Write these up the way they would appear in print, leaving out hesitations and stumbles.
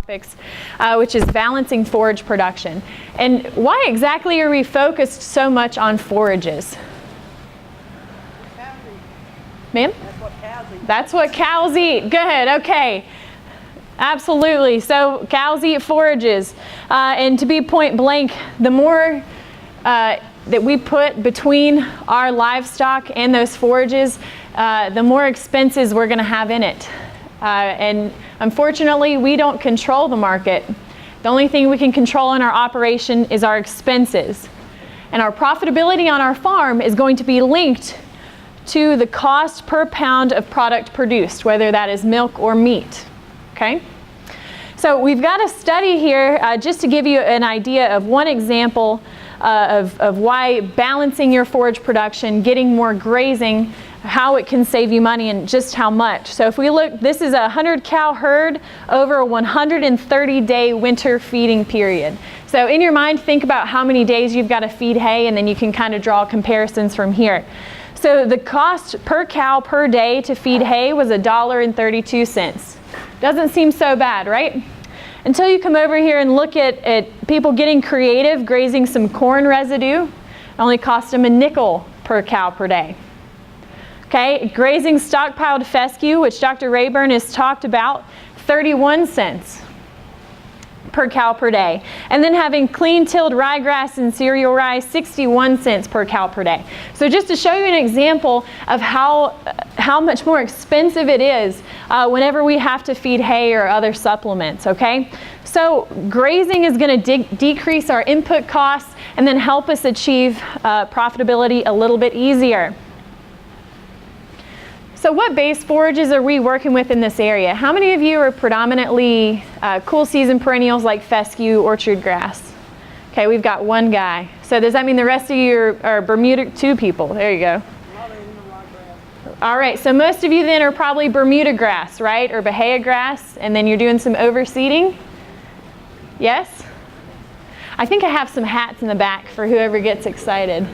topics, which is balancing forage production. And why exactly are we focused so much on forages? Ma'am? That's what cows eat. That's what cows eat. Good, okay. Absolutely. So cows eat forages. And to be point blank, the more that we put between our livestock and those forages, the more expenses we're going to have in it. And unfortunately, we don't control the market. The only thing we can control in our operation is our expenses. And our profitability on our farm is going to be linked to the cost per pound of product produced, whether that is milk or meat. Okay? So we've got a study here just to give you an idea of one example of why balancing your forage production, getting more grazing, how it can save you money and just how much. So if we look, this is a 100 cow herd over a 130-day winter feeding period. So in your mind, think about how many days you've got to feed hay, and then you can kind of draw comparisons from here. So the cost per cow per day to feed hay was $1.32. Doesn't seem so bad, right? Until you come over here and look at people getting creative, grazing some corn residue. It only cost them a nickel per cow per day. Okay, grazing stockpiled fescue, which Dr. Rayburn has talked about, 31 cents per cow per day. And then having clean tilled ryegrass and cereal rye, 61 cents per cow per day. So just to show you an example of how much more expensive it is whenever we have to feed hay or other supplements, okay? So grazing is going to decrease our input costs and then help us achieve profitability a little bit easier. So what base forages are we working with in this area? How many of you are predominantly cool season perennials like fescue, orchard grass? Okay, we've got one guy. So does that mean the rest of you are Bermuda, 2 people? There you go. All right, so most of you then are probably Bermuda grass, right? Or Bahia grass, and then you're doing some overseeding? Yes? I think I have some hats in the back for whoever gets excited.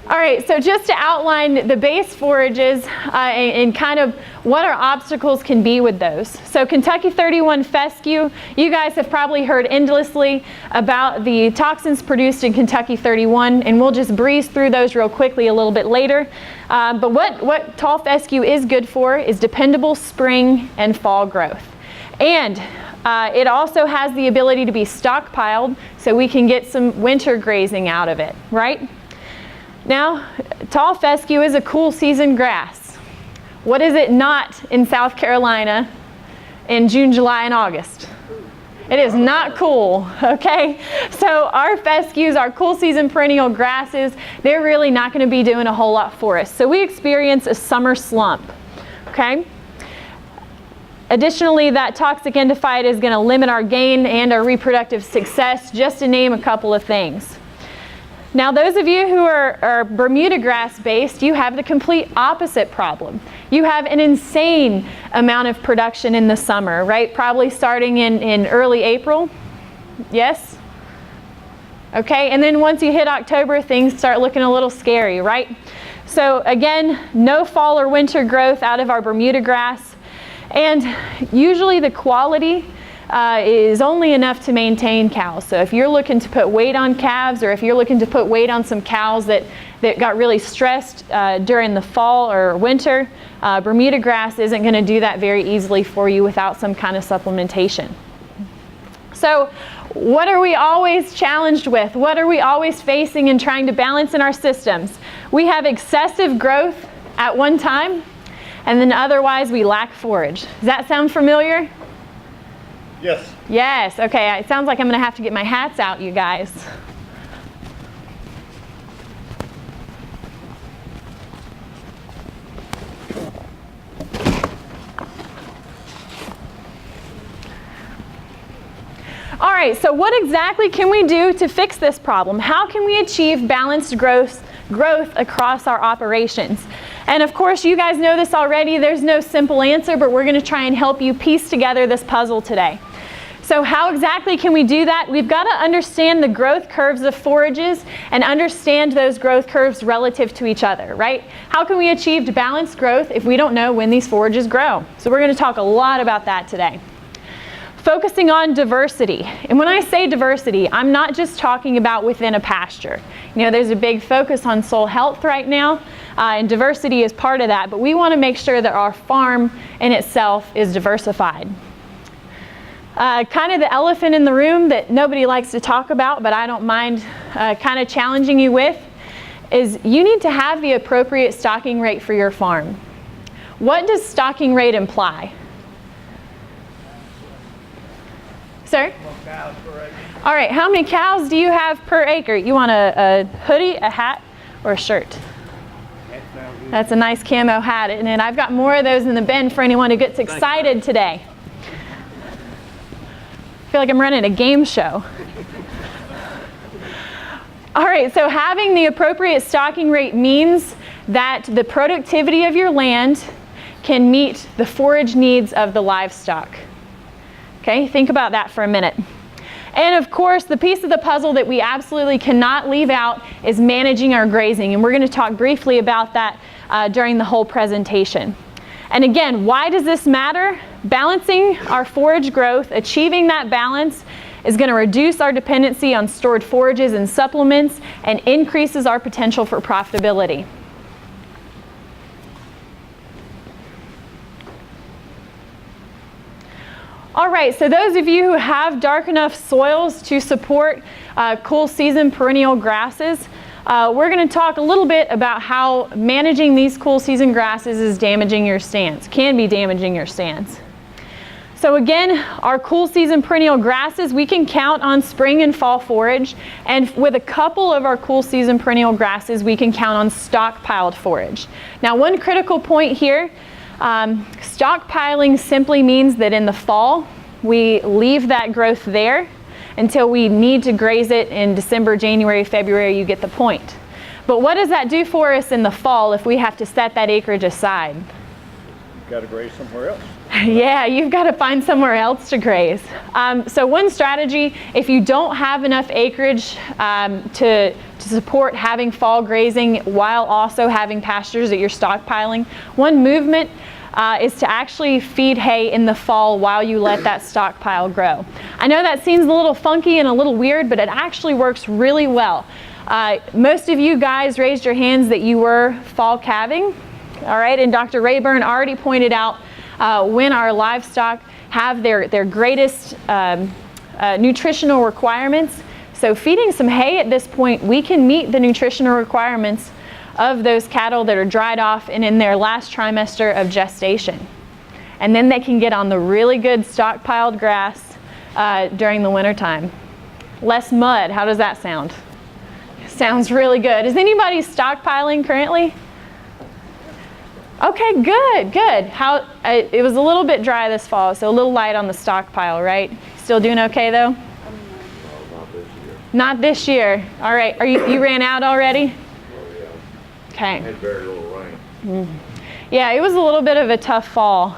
All right, so just to outline the base forages and kind of what our obstacles can be with those. So Kentucky 31 fescue, you guys have probably heard endlessly about the toxins produced in Kentucky 31, and we'll just breeze through those real quickly a little bit later. But what tall fescue is good for is dependable spring and fall growth. And it also has the ability to be stockpiled so we can get some winter grazing out of it, right? Now, tall fescue is a cool season grass. What is it not in South Carolina in June, July, and August? It is not cool, okay? So our fescues, our cool season perennial grasses, they're really not going to be doing a whole lot for us. So we experience a summer slump, okay? Additionally, that toxic endophyte is going to limit our gain and our reproductive success, just to name a couple of things. Now, those of you who are Bermuda grass based, you have the complete opposite problem. You have an insane amount of production in the summer, right? Probably starting in early April. Yes? Okay, and then once you hit October, things start looking a little scary, right? So again, no fall or winter growth out of our Bermuda grass. And usually the quality is only enough to maintain cows. So if you're looking to put weight on calves, or if you're looking to put weight on some cows that got really stressed during the fall or winter, Bermuda grass isn't going to do that very easily for you without some kind of supplementation. So what are we always challenged with? What are we always facing and trying to balance in our systems? We have excessive growth at one time, and then otherwise we lack forage. Does that sound familiar? Yes. Yes, okay, it sounds like I'm going to have to get my hats out, you guys. All right, so what exactly can we do to fix this problem? How can we achieve balanced growth across our operations? And of course, you guys know this already. There's no simple answer, but we're going to try and help you piece together this puzzle today. So So how exactly can we do that? We've got to understand the growth curves of forages and understand those growth curves relative to each other, right? How can we achieve balanced growth if we don't know when these forages grow? So we're going to talk a lot about that today. Focusing on diversity. And when I say diversity, I'm not just talking about within a pasture. You know, there's a big focus on soil health right now, and diversity is part of that, but we want to make sure that our farm in itself is diversified. Kind of the elephant in the room that nobody likes to talk about, but I don't mind kind of challenging you with, is you need to have the appropriate stocking rate for your farm. What does stocking rate imply? Sir? All right, how many cows do you have per acre? You want a hoodie, a hat, or a shirt? That's a nice camo hat, and I've got more of those in the bin for anyone who gets excited today. I feel like I'm running a game show. All right, so having the appropriate stocking rate means that the productivity of your land can meet the forage needs of the livestock. Okay, think about that for a minute. And of course, the piece of the puzzle that we absolutely cannot leave out is managing our grazing. And we're going to talk briefly about that during the whole presentation. And again, why does this matter? Balancing our forage growth, achieving that balance is going to reduce our dependency on stored forages and supplements and increases our potential for profitability. All right, so those of you who have dark enough soils to support cool season perennial grasses, we're going to talk a little bit about how managing these cool season grasses is damaging your stands, can be damaging your stands. So again, our cool season perennial grasses, we can count on spring and fall forage, and with a couple of our cool season perennial grasses, we can count on stockpiled forage. Now, one critical point here, stockpiling simply means that in the fall, we leave that growth there until we need to graze it in December, January, February. You get the point. But what does that do for us in the fall if we have to set that acreage aside? You've got to graze somewhere else. Yeah, you've got to find somewhere else to graze. So one strategy, if you don't have enough acreage to support having fall grazing while also having pastures that you're stockpiling, one movement is to actually feed hay in the fall while you let that stockpile grow. I know that seems a little funky and a little weird, but it actually works really well. Most of you guys raised your hands that you were fall calving, all right, and Dr. Rayburn already pointed out when our livestock have their greatest nutritional requirements. So feeding some hay at this point, we can meet the nutritional requirements of those cattle that are dried off and in their last trimester of gestation. And then they can get on the really good stockpiled grass during the wintertime. Less mud, how does that sound? Sounds really good. Is anybody stockpiling currently? Okay, good, good. It was a little bit dry this fall, so a little light on the stockpile, right? Still doing okay though? Not this year. Not this year. All right, you ran out already? Oh, yeah. Okay. Had very little rain. Yeah, it was a little bit of a tough fall.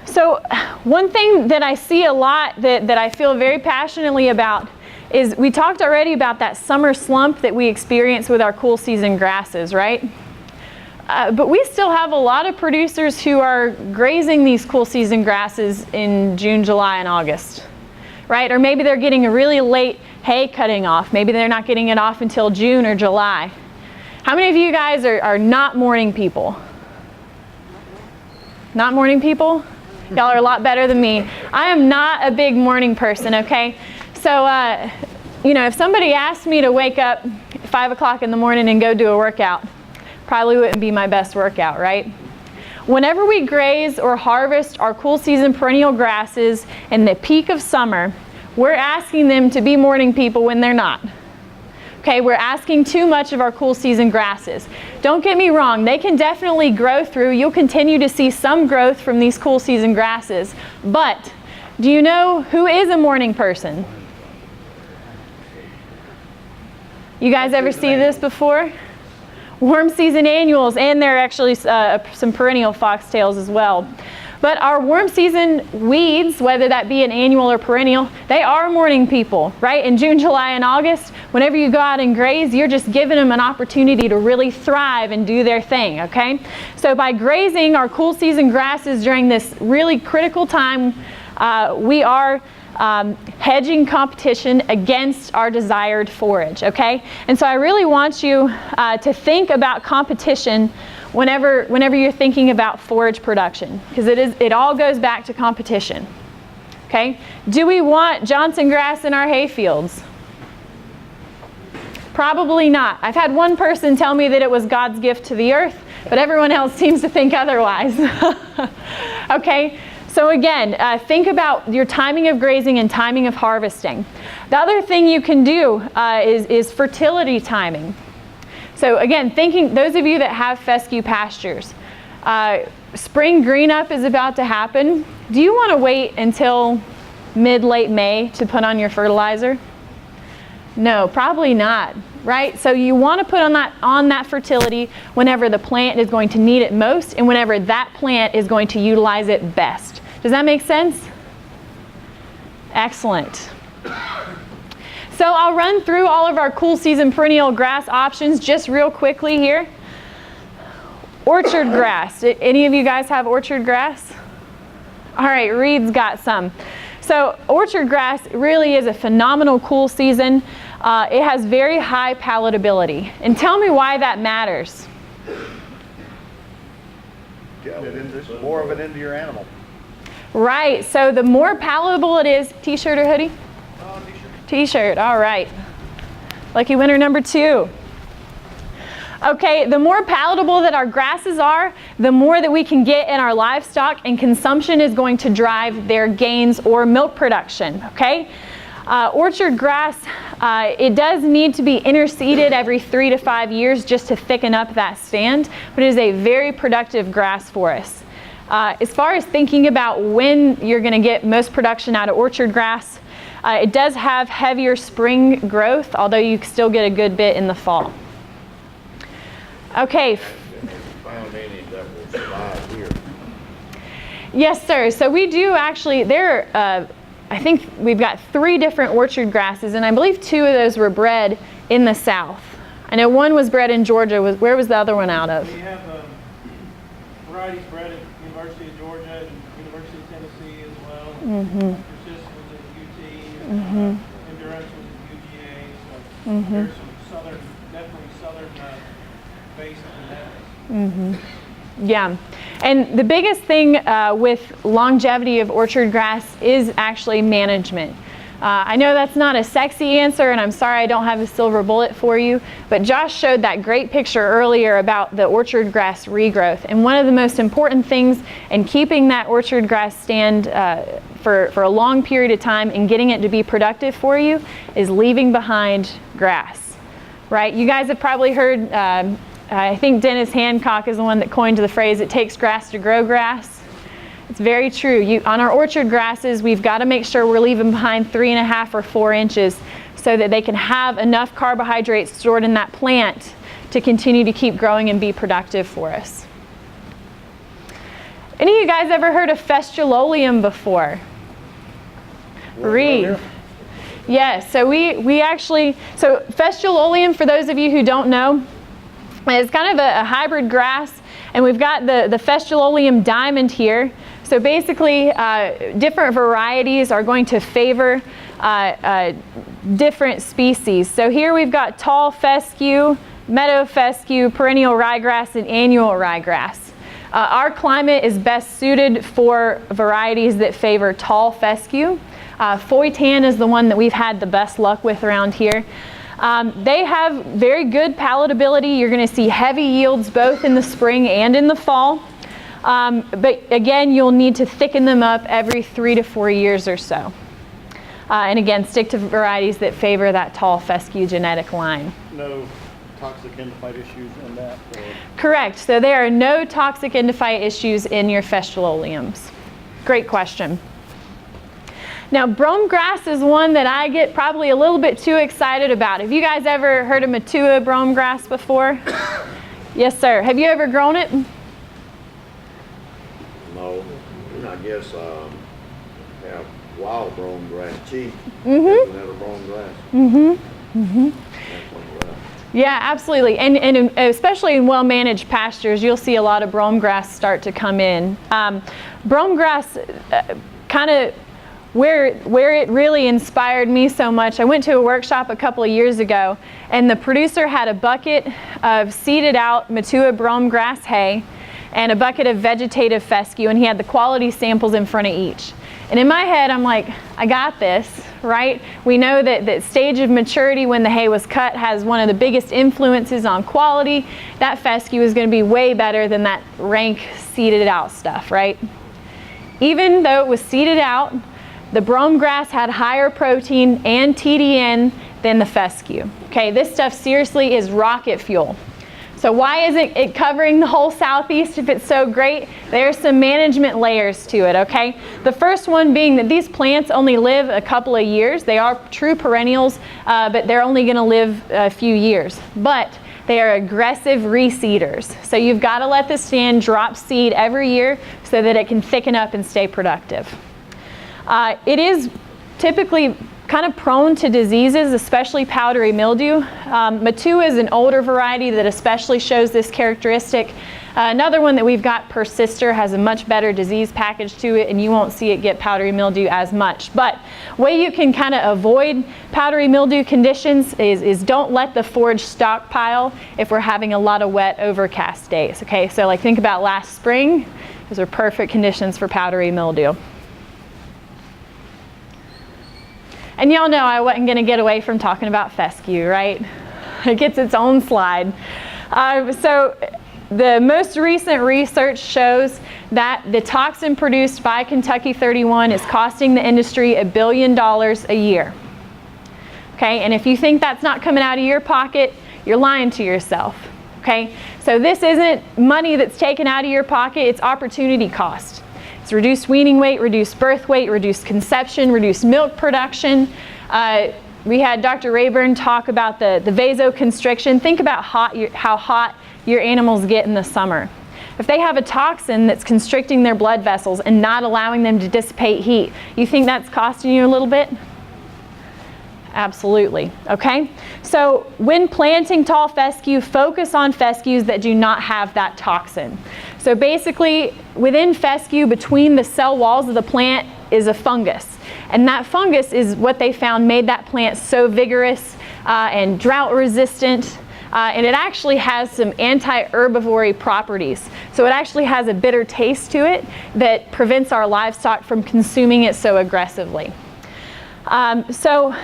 So one thing that I see a lot that I feel very passionately about is we talked already about that summer slump that we experience with our cool season grasses, right? But we still have a lot of producers who are grazing these cool season grasses in June, July, and August, right? Or maybe they're getting a really late hay cutting off. Maybe they're not getting it off until June or July. How many of you guys are not morning people? Not morning people? Y'all are a lot better than me. I am not a big morning person, okay? So, if somebody asked me to wake up at 5 o'clock in the morning and go do a workout, probably wouldn't be my best workout, right? Whenever we graze or harvest our cool season perennial grasses in the peak of summer, we're asking them to be morning people when they're not. Okay, we're asking too much of our cool season grasses. Don't get me wrong, they can definitely grow through. You'll continue to see some growth from these cool season grasses. But do you know who is a morning person? You guys ever see this before? Warm season annuals, and there are actually some perennial foxtails as well. But our warm season weeds, whether that be an annual or perennial, they are morning people, right? In June, July, and August, whenever you go out and graze, you're just giving them an opportunity to really thrive and do their thing, okay? So by grazing our cool season grasses during this really critical time, we are hedging competition against our desired forage, okay? And so I really want you to think about competition whenever you're thinking about forage production, because it all goes back to competition, okay? Do we want Johnson grass in our hay fields? Probably not. I've had one person tell me that it was God's gift to the earth, but everyone else seems to think otherwise. Okay? So again, think about your timing of grazing and timing of harvesting. The other thing you can do is fertility timing. So again, those of you that have fescue pastures, spring green up is about to happen. Do you want to wait until mid-late May to put on your fertilizer? No, probably not, right? So you want to put on that fertility whenever the plant is going to need it most and whenever that plant is going to utilize it best. Does that make sense? Excellent. So I'll run through all of our cool season perennial grass options just real quickly here. Orchard grass. Any of you guys have orchard grass? All right, Reed's got some. So orchard grass really is a phenomenal cool season. It has very high palatability. And tell me why that matters. Get more of it into your animal. Right, so the more palatable it is, t-shirt or hoodie? T-shirt. T-shirt, all right. Lucky winner number 2. Okay, the more palatable that our grasses are, the more that we can get in our livestock, and consumption is going to drive their gains or milk production, okay? Orchard grass, it does need to be interseeded every 3 to 5 years just to thicken up that stand, but it is a very productive grass for us. As far as thinking about when you're going to get most production out of orchard grass, it does have heavier spring growth, although you still get a good bit in the fall. Okay. Found any that will survive here? Yes, sir. So we do actually, I think we've got 3 different orchard grasses, and I believe 2 of those were bred in the South. I know one was bred in Georgia. Where was the other one out of? We have varieties bred at University of Georgia and University of Tennessee as well. Mm-hmm. Persist was at UT, Mm-hmm. Endurance was at UGA. So Mm-hmm. there's some definitely southern based genetics. Mm-hmm. Yeah. And the biggest thing with longevity of orchard grass is actually management. I know that's not a sexy answer, and I'm sorry I don't have a silver bullet for you, but Josh showed that great picture earlier about the orchard grass regrowth. And one of the most important things in keeping that orchard grass stand for a long period of time and getting it to be productive for you is leaving behind grass, right? You guys have probably heard, I think Dennis Hancock is the one that coined the phrase, it takes grass to grow grass. It's very true. On our orchard grasses, we've got to make sure we're leaving behind 3.5 or 4 inches so that they can have enough carbohydrates stored in that plant to continue to keep growing and be productive for us. Any of you guys ever heard of Festuloleum before? Reed. Yes, so we actually, so Festuloleum, for those of you who don't know, is kind of a hybrid grass, and we've got the Festuloleum diamond here. So basically, different varieties are going to favor different species. So here we've got tall fescue, meadow fescue, perennial ryegrass, and annual ryegrass. Our climate is best suited for varieties that favor tall fescue. Foytan is the one that we've had the best luck with around here. They have very good palatability. You're going to see heavy yields both in the spring and in the fall. But again, you'll need to thicken them up every 3 to 4 years or so. And again, stick to varieties that favor that tall fescue genetic line. No toxic endophyte issues in that? Or? Correct. So there are no toxic endophyte issues in your Festuloleums. Great question. Now, brome grass is one that I get probably a little bit too excited about. Have you guys ever heard of Matua brome grass before? Yes, sir. Have you ever grown it? No. guess, have wild brome grass cheap. Mm-hmm. Isn't that a brome grass? Mm-hmm. Mm-hmm. That's one grass. Yeah, absolutely. And especially in well-managed pastures, you'll see a lot of brome grass start to come in. Brome grass, kind of where it really inspired me so much, I went to a workshop a couple of years ago, and the producer had a bucket of seeded out matua brome grass hay and a bucket of vegetative fescue, and he had the quality samples in front of each. And in my head, I'm like, I got this, right? We know that stage of maturity when the hay was cut has one of the biggest influences on quality. That fescue is going to be way better than that rank seeded out stuff, right? Even though it was seeded out, the brome grass had higher protein and TDN than the fescue. Okay, this stuff seriously is rocket fuel. So why isn't it covering the whole southeast if it's so great? There's some management layers to it, okay? The first one being that these plants only live a couple of years. They are true perennials, but they're only going to live a few years. But they are aggressive reseeders. So you've got to let the stand drop seed every year so that it can thicken up and stay productive. It is typically kind of prone to diseases, especially powdery mildew. Matua is an older variety that especially shows this characteristic. Another one that we've got, Persister, has a much better disease package to it, and you won't see it get powdery mildew as much. But way you can kind of avoid powdery mildew conditions is don't let the forage stockpile if we're having a lot of wet, overcast days. Okay, so like think about last spring. Those are perfect conditions for powdery mildew. And y'all know I wasn't going to get away from talking about fescue, right? It gets its own slide. So the most recent research shows that the toxin produced by Kentucky 31 is costing the industry $1 billion a year. Okay, and if you think that's not coming out of your pocket, you're lying to yourself. Okay, so this isn't money that's taken out of your pocket, it's opportunity cost. It's reduced weaning weight, reduced birth weight, reduced conception, reduced milk production. We had Dr. Rayburn talk about the vasoconstriction. Think about how hot your animals get in the summer. If they have a toxin that's constricting their blood vessels and not allowing them to dissipate heat, you think that's costing you a little bit? Absolutely, okay? So when planting tall fescue, focus on fescues that do not have that toxin. So basically, within fescue, between the cell walls of the plant is a fungus. And that fungus is what they found made that plant so vigorous and drought resistant. And it actually has some anti-herbivory properties. So it actually has a bitter taste to it that prevents our livestock from consuming it so aggressively. So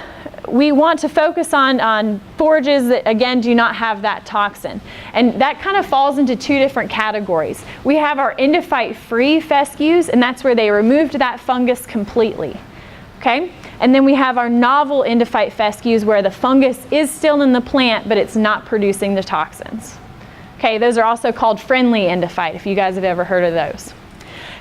we want to focus on forages that, again, do not have that toxin. And that kind of falls into two different categories. We have our endophyte-free fescues, and that's where they removed that fungus completely. Okay? And then we have our novel endophyte fescues where the fungus is still in the plant, but it's not producing the toxins. Okay, those are also called friendly endophyte, if you guys have ever heard of those.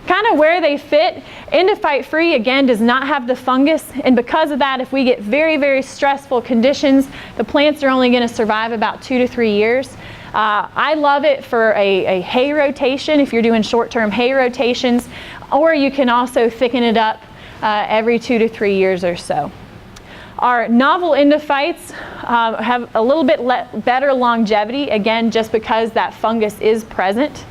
Kind of where they fit, endophyte free again does not have the fungus, and because of that, if we get very, very stressful conditions, the plants are only going to survive about 2 to 3 years. I love it for a hay rotation if you're doing short-term hay rotations, or you can also thicken it up every 2 to 3 years or so. Our novel endophytes have a little bit better longevity, again, just because that fungus is present.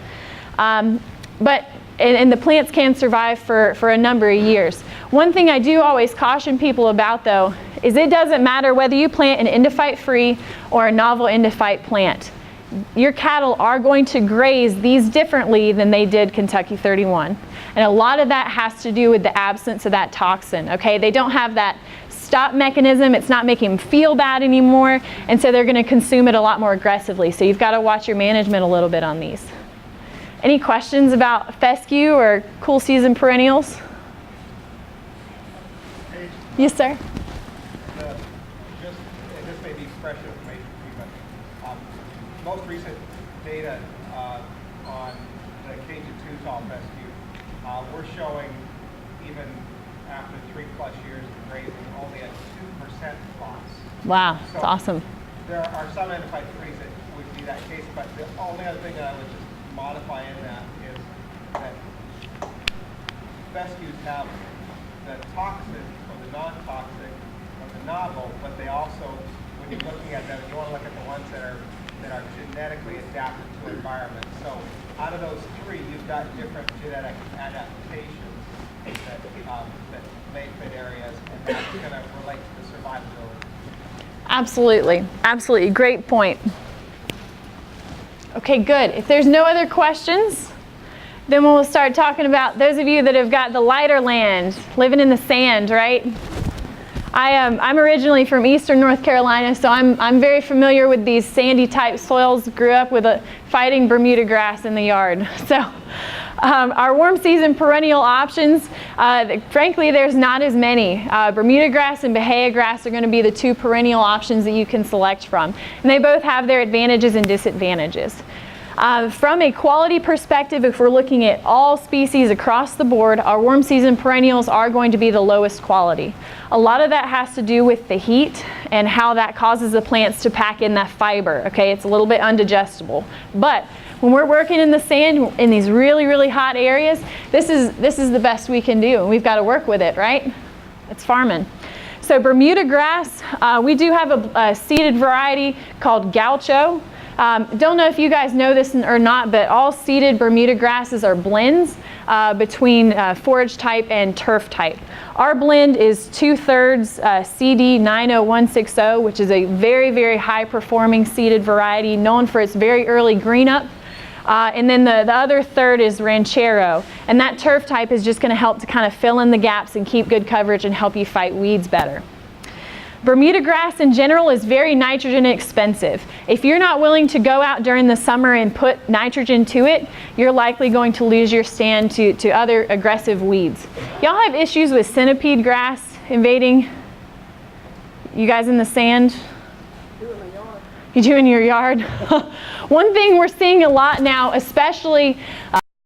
And the plants can survive for a number of years. One thing I do always caution people about, though, is it doesn't matter whether you plant an endophyte-free or a novel endophyte plant. Your cattle are going to graze these differently than they did Kentucky 31. And a lot of that has to do with the absence of that toxin, okay? They don't have that stop mechanism. It's not making them feel bad anymore, and so they're going to consume it a lot more aggressively. So you've got to watch your management a little bit on these. Any questions about fescue or cool season perennials? Paige, Yes, sir. this may be fresh information for you, but most recent data on the K2 tall fescue, we're showing even after 3+ years of grazing only a 2% loss. Wow, So that's awesome. There are some endophyte frees that would be that case, but the only other thing that I would just modify in that is that fescues have the toxic or the non-toxic or the novel, but they also, when you're looking at them, you want to look at the ones that are genetically adapted to environment. So out of those three, you've got different genetic adaptations that may fit areas, and that's going to relate to the survivability. Absolutely, absolutely, great point. Okay, good. If there's no other questions, then we'll start talking about those of you that have got the lighter land, living in the sand, right? I'm originally from eastern North Carolina, so I'm very familiar with these sandy type soils. Grew up with fighting Bermuda grass in the yard. So our warm season perennial options, frankly, there's not as many. Bermuda grass and Bahia grass are going to be the two perennial options that you can select from. And they both have their advantages and disadvantages. From a quality perspective, if we're looking at all species across the board, our warm season perennials are going to be the lowest quality. A lot of that has to do with the heat and how that causes the plants to pack in that fiber. Okay, it's a little bit undigestible. But when we're working in the sand in these really, really hot areas, this is the best we can do, and we've got to work with it, right? It's farming. So Bermuda grass, we do have a seeded variety called Gaucho. Don't know if you guys know this or not, but all seeded Bermuda grasses are blends between forage type and turf type. Our blend is 2/3 CD 90160, which is a very, very high performing seeded variety known for its very early green up. And then the other third is Ranchero. And that turf type is just going to help to kind of fill in the gaps and keep good coverage and help you fight weeds better. Bermuda grass in general is very nitrogen expensive. If you're not willing to go out during the summer and put nitrogen to it, you're likely going to lose your stand to other aggressive weeds. Y'all have issues with centipede grass invading you guys in the sand? You do in your yard? One thing we're seeing a lot now, especially